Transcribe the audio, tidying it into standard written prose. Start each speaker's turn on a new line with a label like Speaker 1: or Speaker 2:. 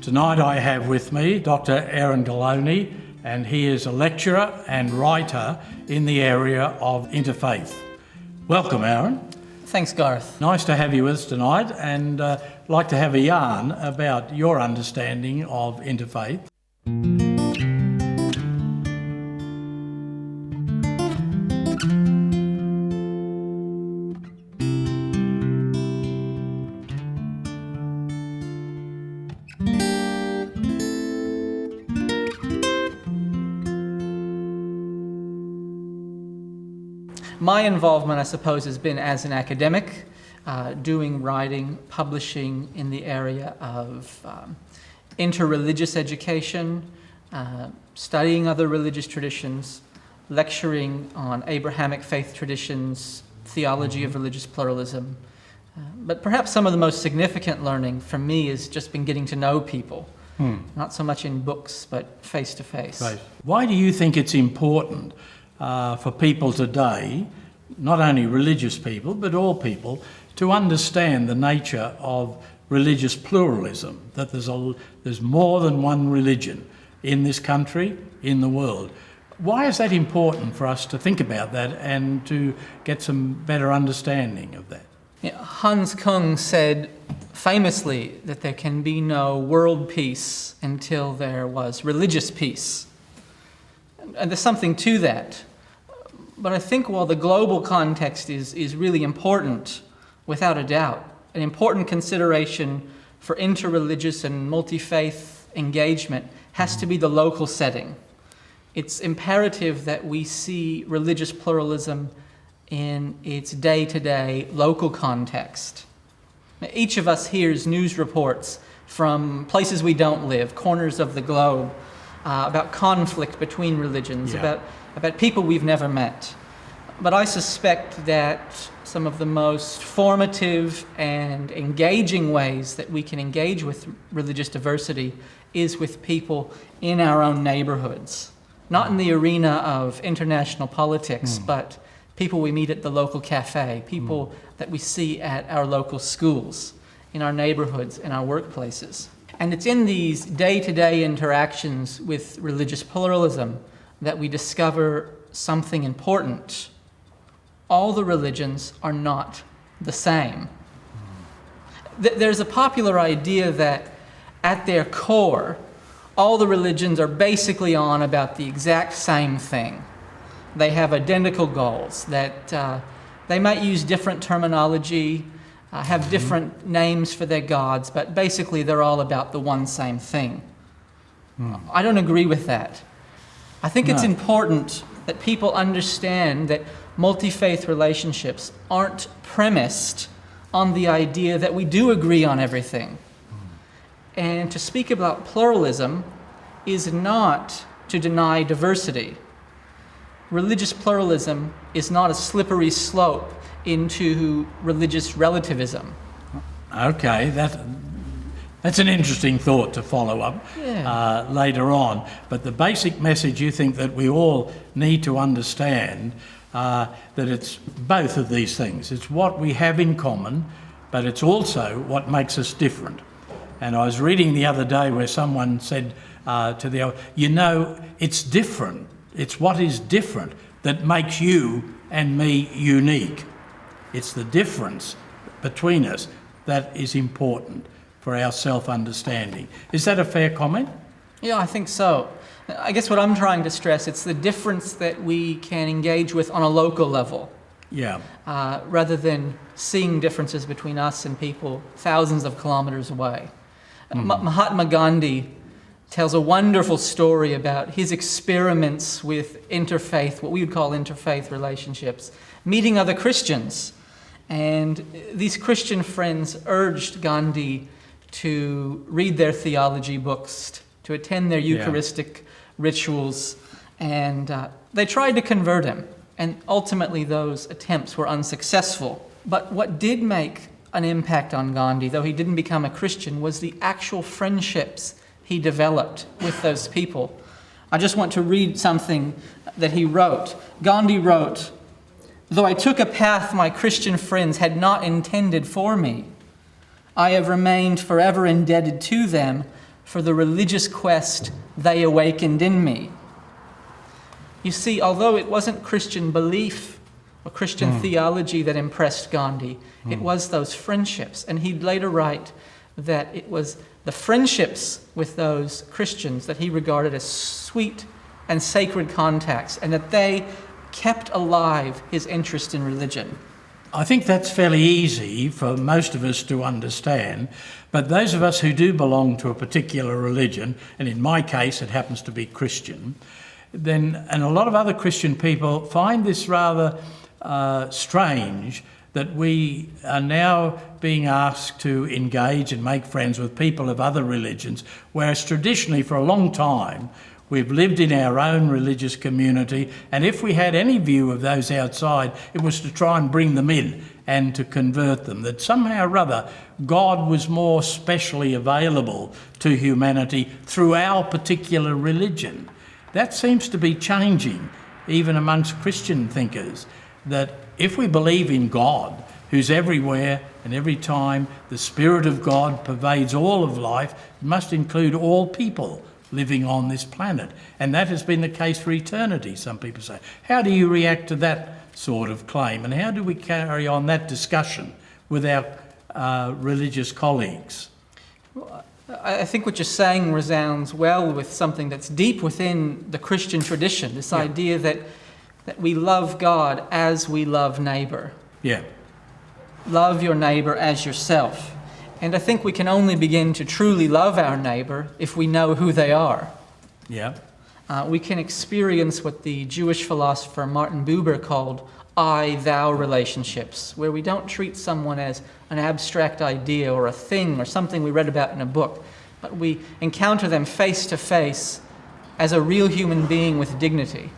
Speaker 1: Tonight I have with me Dr. Ghiloni, and he is a lecturer and writer in the area of interfaith. Welcome, Aaron.
Speaker 2: Thanks, Garth.
Speaker 1: Nice to have you with us tonight, and like to have a yarn about your understanding of interfaith.
Speaker 2: My involvement, I suppose, has been as an academic, doing writing, publishing in the area of interreligious education, studying other religious traditions, lecturing on Abrahamic faith traditions, theology of religious pluralism. But perhaps some of the most significant learning for me has just been getting to know people, not so much in books, but face to face.
Speaker 1: Right. Why do you think it's important for people today, not only religious people, but all people, to understand the nature of religious pluralism, that there's more than one religion in this country, in the world? Why is that important for us to think about that and to get some better understanding of that?
Speaker 2: Hans Kung said famously that there can be no world peace until there was religious peace. And there's something to that. But I think while the global context is really important, without a doubt, an important consideration for interreligious and multi-faith engagement has to be the local setting. It's imperative that we see religious pluralism in its day-to-day local context. Each of us hears news reports from places we don't live, corners of the globe, about conflict between religions, about people we've never met. But I suspect that some of the most formative and engaging ways that we can engage with religious diversity is with people in our own neighborhoods. Not in the arena of international politics, but people we meet at the local cafe, people that we see at our local schools, in our neighborhoods, in our workplaces. And it's in these day-to-day interactions with religious pluralism that we discover something important. All the religions are not the same. There's a popular idea that at their core, all the religions are basically on about the exact same thing. They have identical goals, that they might use different terminology, have different names for their gods, but basically they're all about the one same thing. I don't agree with that. I think it's important that people understand that multi-faith relationships aren't premised on the idea that we do agree on everything. And to speak about pluralism is not to deny diversity. Religious pluralism is not a slippery slope into religious relativism.
Speaker 1: Okay, that's an interesting thought to follow up later on. But the basic message you think that we all need to understand that it's both of these things. It's what we have in common, but it's also what makes us different. And I was reading the other day where someone said to the other, it's different. It's what is different that makes you and me unique. It's the difference between us that is important for our self-understanding. Is that a fair comment?
Speaker 2: Yeah, I think so. I guess what I'm trying to stress, it's the difference that we can engage with on a local level.
Speaker 1: Yeah.
Speaker 2: Rather than seeing differences between us and people thousands of kilometers away. Mahatma Gandhi tells a wonderful story about his experiments with interfaith, what we would call interfaith relationships, meeting other Christians. And these Christian friends urged Gandhi to read their theology books, to attend their Eucharistic rituals, and they tried to convert him. And ultimately those attempts were unsuccessful. But what did make an impact on Gandhi, though he didn't become a Christian, was the actual friendships he developed with those people. I just want to read something that he wrote. Gandhi wrote, "Though I took a path my Christian friends had not intended for me, I have remained forever indebted to them for the religious quest they awakened in me. You see, although it wasn't Christian belief or Christian theology that impressed Gandhi, it was those friendships. And he'd later write that it was the friendships with those Christians that he regarded as sweet and sacred contacts, and that they kept alive his interest in religion.
Speaker 1: I think that's fairly easy for most of us to understand, but those of us who do belong to a particular religion, and in my case it happens to be Christian, and a lot of other Christian people find this rather strange, that we are now being asked to engage and make friends with people of other religions, whereas traditionally for a long time we've lived in our own religious community, and if we had any view of those outside, it was to try and bring them in and to convert them, that somehow or other God was more specially available to humanity through our particular religion. That seems to be changing, even amongst Christian thinkers, that if we believe in God, who's everywhere and every time, the Spirit of God pervades all of life, it must include all people living on this planet. And that has been the case for eternity, some people say. How do you react to that sort of claim? And how do we carry on that discussion with our religious colleagues?
Speaker 2: Well, I think what you're saying resounds well with something that's deep within the Christian tradition, this idea that we love God as we love neighbour.
Speaker 1: Yeah.
Speaker 2: Love your neighbour as yourself. And I think we can only begin to truly love our neighbour if we know who they are.
Speaker 1: Yeah.
Speaker 2: We can experience what the Jewish philosopher Martin Buber called I-thou relationships, where we don't treat someone as an abstract idea or a thing or something we read about in a book, but we encounter them face to face as a real human being with dignity.